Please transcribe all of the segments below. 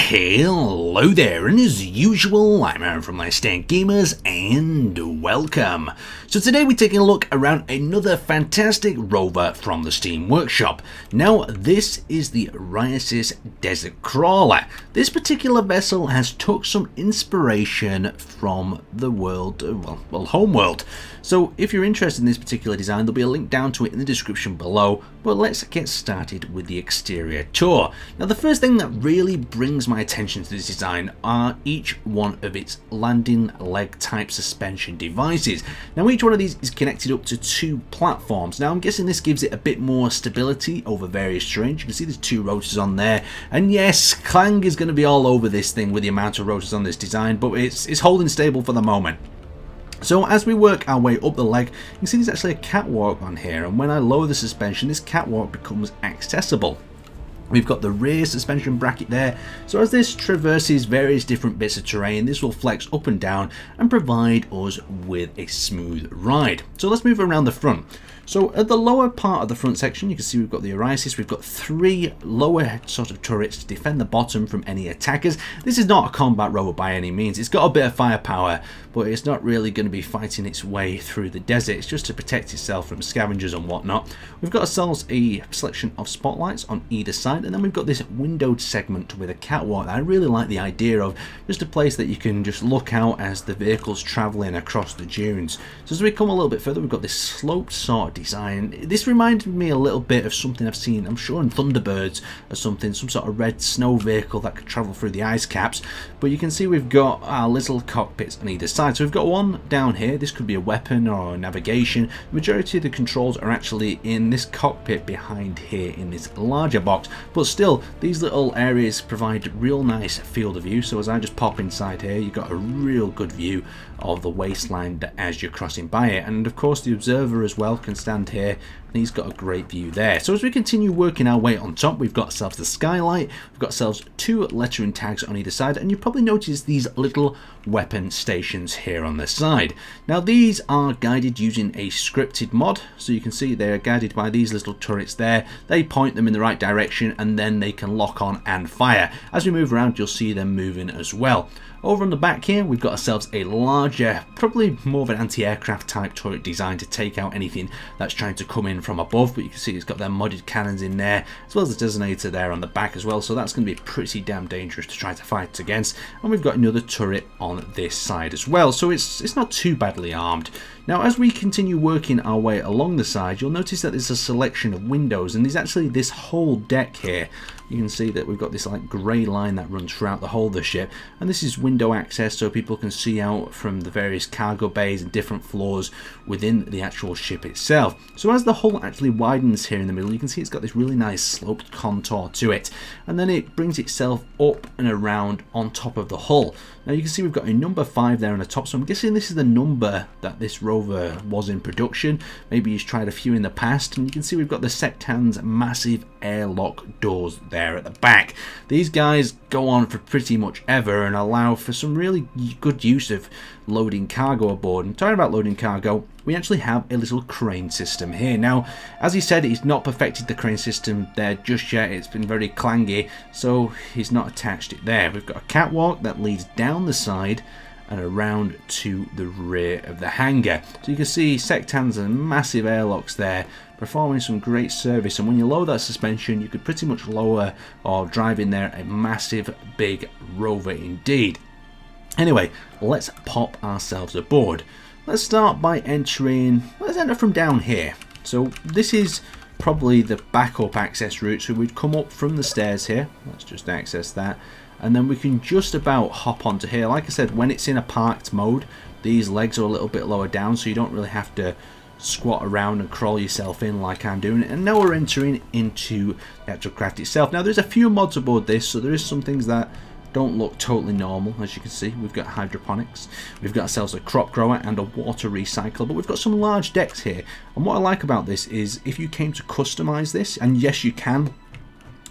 Hello there, and as usual, I'm Aaron from Laststandgamers, and welcome. So today we're taking a look around another fantastic rover from the Steam Workshop. Now, this is the Osiris Desert Crawler. This particular vessel has took some inspiration from the world, well, Homeworld. So if you're interested in this particular design, there'll be a link down to it in the description below, but let's get started with the exterior tour. Now, the first thing that really brings my attention to this design are each one of its landing leg type suspension devices. Now, each one of these is connected up to two platforms. Now, I'm guessing this gives it a bit more stability over various terrains. You can see there's two rotors on there, and yes, clang is going to be all over this thing with the amount of rotors on this design, but it's holding stable for the moment. So as we work our way up the leg, you can see there's actually a catwalk on here, and when I lower the suspension, this catwalk becomes accessible. We've got the rear suspension bracket there, so as this traverses various different bits of terrain, this will flex up and down and provide us with a smooth ride. So let's move around the front. So at the lower part of the front section, you can see we've got the Osiris. We've got three lower sort of turrets to defend the bottom from any attackers. This is not a combat rover by any means. It's got a bit of firepower, but it's not really going to be fighting its way through the desert. It's just to protect itself from scavengers and whatnot. We've got ourselves a selection of spotlights on either side, and then we've got this windowed segment with a catwalk. I really like the idea of just a place that you can just look out as the vehicle's traveling across the dunes. So as we come a little bit further, we've got this sloped sort of design. This reminded me a little bit of something I've seen, I'm sure in Thunderbirds or something, some sort of red snow vehicle that could travel through the ice caps. But you can see we've got our little cockpits on either side. So we've got one down here. This could be a weapon or navigation. The majority of the controls are actually in this cockpit behind here in this larger box, but still these little areas provide real nice field of view. So as I just pop inside here, you've got a real good view of the wasteland as you're crossing by it, and of course the observer as well can stand here and he's got a great view there. So as we continue working our way on top, we've got ourselves the skylight, we've got ourselves two lettering tags on either side, and you probably notice these little weapon stations here on the side. Now these are guided using a scripted mod, so you can see they're guided by these little turrets there. They point them in the right direction and then they can lock on and fire. As we move around, you'll see them moving as well. Over on the back here, we've got ourselves a larger, probably more of an anti-aircraft type turret design to take out anything that's trying to come in from above, but you can see it's got their modded cannons in there, as well as the designator there on the back as well, so that's going to be pretty damn dangerous to try to fight against. And we've got another turret on this side as well, so it's not too badly armed. Now, as we continue working our way along the side, you'll notice that there's a selection of windows, and there's actually this whole deck here. You can see that we've got this like grey line that runs throughout the whole of the ship, and this is window access so people can see out from the various cargo bays and different floors within the actual ship itself. So as the hull actually widens here in the middle, you can see it's got this really nice sloped contour to it, and then it brings itself up and around on top of the hull. Now you can see we've got a number 5 there on the top, so I'm guessing this is the number that this rover was in production. Maybe he's tried a few in the past, and you can see we've got the Sectan's massive airlock doors there at the back. These guys go on for pretty much ever and allow for some really good use of loading cargo aboard. And talking about loading cargo, we actually have a little crane system here. Now, as he said, he's not perfected the crane system there just yet. It's been very clangy, so he's not attached it there. We've got a catwalk that leads down the side and around to the rear of the hangar. So you can see Sectans and massive airlocks there performing some great service, and when you lower that suspension, you could pretty much lower or drive in there a massive big rover indeed. Anyway, let's pop ourselves aboard. Let's start by let's enter from down here. So this is probably the backup access route, so we'd come up from the stairs here. Let's just access that, and then we can just about hop onto here. Like I said, when it's in a parked mode, these legs are a little bit lower down, so you don't really have to squat around and crawl yourself in like I'm doing. And now we're entering into the actual craft itself. Now there's a few mods aboard this, so there is some things that don't look totally normal. As you can see, we've got hydroponics, we've got ourselves a crop grower and a water recycler, but we've got some large decks here. And what I like about this is if you came to customize this, and yes you can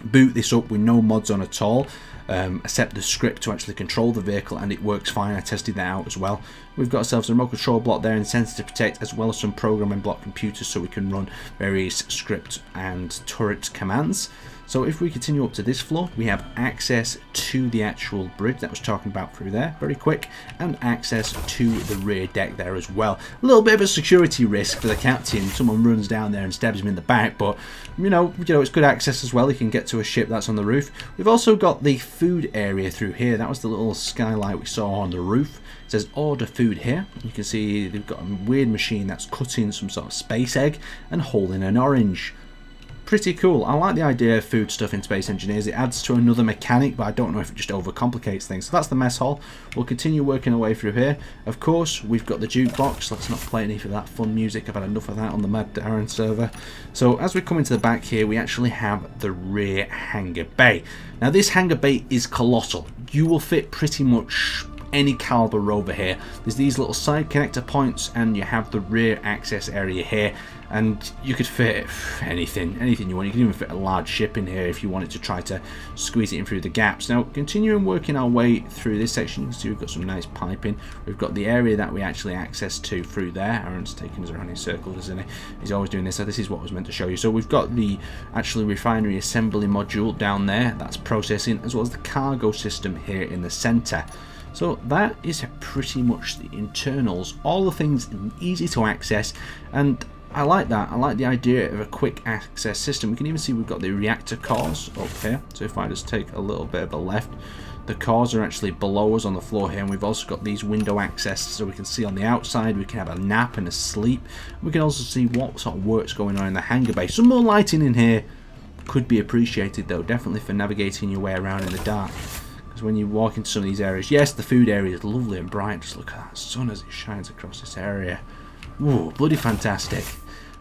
boot this up with no mods on at all, except the script to actually control the vehicle, and it works fine. I tested that out as well. We've got ourselves a remote control block there and sensor to protect, as well as some programming block computers so we can run various script and turret commands. So if we continue up to this floor, we have access to the actual bridge that I was talking about through there, very quick, and access to the rear deck there as well. A little bit of a security risk for the captain. Someone runs down there and stabs him in the back, but you know, it's good access as well. You can get to a ship that's on the roof. We've also got the food area through here. That was the little skylight we saw on the roof. It says order food here. You can see they've got a weird machine that's cutting some sort of space egg and holding an orange. Pretty cool. I like the idea of food stuff in Space Engineers. It adds to another mechanic, but I don't know if it just overcomplicates things. So that's the mess hall. We'll continue working our way through here. Of course, we've got the jukebox. Let's not play any of that fun music. I've had enough of that on the Mad Darren server. So as we come into the back here, we actually have the rear hangar bay. Now this hangar bay is colossal. You will fit pretty much any caliber rover here. There's these little side connector points, and you have the rear access area here, and you could fit anything you want. You can even fit a large ship in here if you wanted to try to squeeze it in through the gaps. Now continuing working our way through this section, you can see we've got some nice piping. We've got the area that we actually access to through there. Aaron's taking us around in circles, isn't he? He's always doing this. So this is what I was meant to show you. So we've got the actually refinery assembly module down there that's processing, as well as the cargo system here in the center. So that is pretty much the internals, all the things easy to access, and I like that. I like the idea of a quick access system. We can even see we've got the reactor cores up here. So if I just take a little bit of a left, the cores are actually below us on the floor here, and we've also got these window access so we can see on the outside. We can have a nap and a sleep. We can also see what sort of work's going on in the hangar bay. Some more lighting in here could be appreciated though, definitely for navigating your way around in the dark. When you walk into some of these areas, yes, the food area is lovely and bright. Just look at that sun as it shines across this area. Ooh, bloody fantastic.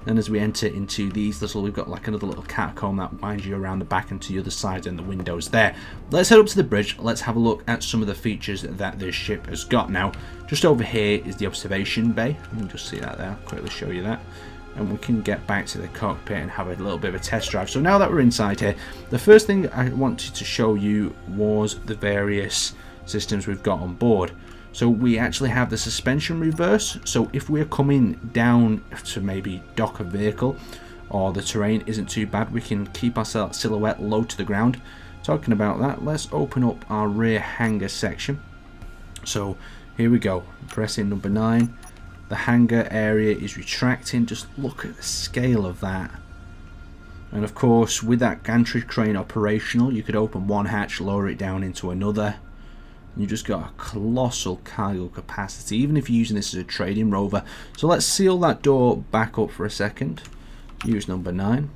Then as we enter into these little, we've got like another little catacomb that winds you around the back and to the other side, and the windows there. Let's head up to the bridge. Let's have a look at some of the features that this ship has got. Now, just over here is the observation bay. You can just see that there. I'll quickly show you that. And we can get back to the cockpit and have a little bit of a test drive. So now that we're inside here, the first thing I wanted to show you was the various systems we've got on board. So we actually have the suspension reverse. So if we're coming down to maybe dock a vehicle, or the terrain isn't too bad, we can keep our silhouette low to the ground. Talking about that, let's open up our rear hangar section. So here we go, pressing number 9. The hangar area is retracting. Just look at the scale of that. And of course, with that gantry crane operational, you could open one hatch, lower it down into another. And you just got a colossal cargo capacity, even if you're using this as a trading rover. So let's seal that door back up for a second. Use number 9.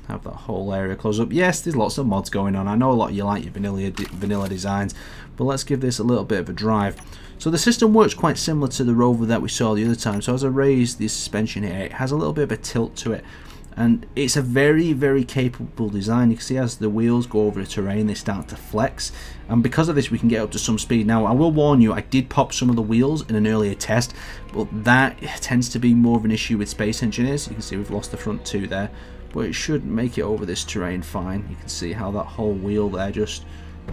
Have that whole area close up. Yes, there's lots of mods going on. I know a lot of you like your vanilla designs, but let's give this a little bit of a drive. So the system works quite similar to the rover that we saw the other time. So as I raise the suspension here, it has a little bit of a tilt to it, and it's a very, very capable design. You can see as the wheels go over the terrain, they start to flex, and because of this we can get up to some speed. Now I will warn you, I did pop some of the wheels in an earlier test, but that tends to be more of an issue with Space Engineers. You can see we've lost the front 2 there, but it should make it over this terrain fine. You can see how that whole wheel there just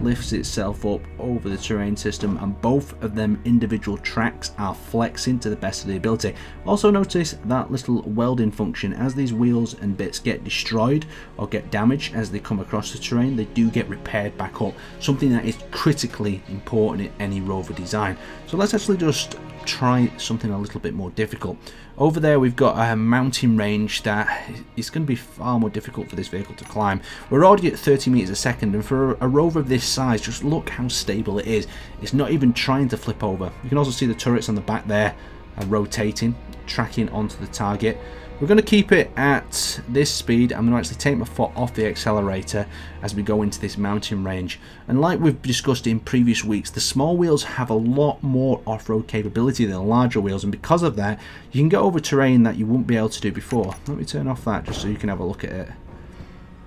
lifts itself up over the terrain system, and both of them individual tracks are flexing to the best of the ability. Also notice that little welding function. As these wheels and bits get destroyed or get damaged as they come across the terrain, they do get repaired back up, something that is critically important in any rover design. So let's actually just try something a little bit more difficult. Over there we've got a mountain range that is going to be far more difficult for this vehicle to climb. We're already at 30 meters a second, and for a rover of this size, just look how stable it is. It's not even trying to flip over. You can also see the turrets on the back there are rotating, tracking onto the target. We're going to keep it at this speed. I'm going to actually take my foot off the accelerator as we go into this mountain range. And like we've discussed in previous weeks, the small wheels have a lot more off-road capability than the larger wheels, and because of that, you can get over terrain that you wouldn't be able to do before. Let me turn off that just so you can have a look at it.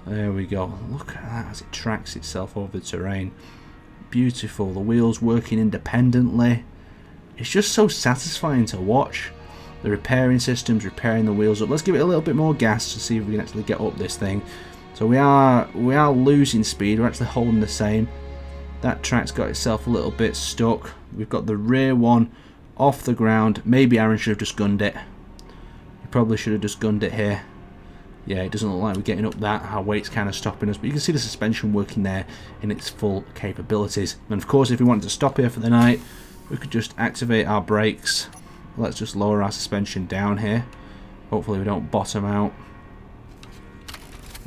There we go. Look at that as it tracks itself over the terrain. Beautiful. The wheels working independently. It's just so satisfying to watch. The repairing systems, repairing the wheels up. Let's give it a little bit more gas to see if we can actually get up this thing. So we are losing speed. We're actually holding the same. That track's got itself a little bit stuck. We've got the rear one off the ground. Maybe Aaron should have just gunned it. He probably should have just gunned it here. Yeah, it doesn't look like we're getting up that. Our weight's kind of stopping us. But you can see the suspension working there in its full capabilities. And of course, if we wanted to stop here for the night, we could just activate our brakes. Let's just lower our suspension down here. Hopefully we don't bottom out.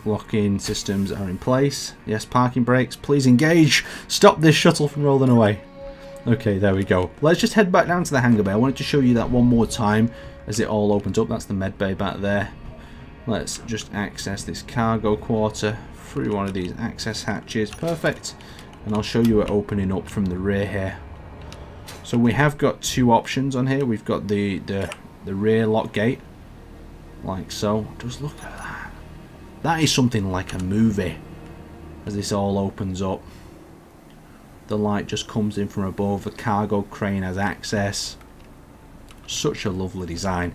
Lock-in systems are in place. Yes, parking brakes. Please engage. Stop this shuttle from rolling away. Okay, there we go. Let's just head back down to the hangar bay. I wanted to show you that one more time as it all opens up. That's the med bay back there. Let's just access this cargo quarter through one of these access hatches. Perfect. And I'll show you it opening up from the rear here. So we have got two options on here. We've got the rear lock gate, like so. Just look at that. That is something like a movie as this all opens up. The light just comes in from above. The cargo crane has access. Such a lovely design.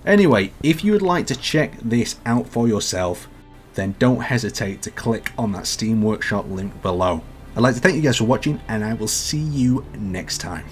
Anyway, if you would like to check this out for yourself, then don't hesitate to click on that Steam Workshop link below. I'd like to thank you guys for watching, and I will see you next time.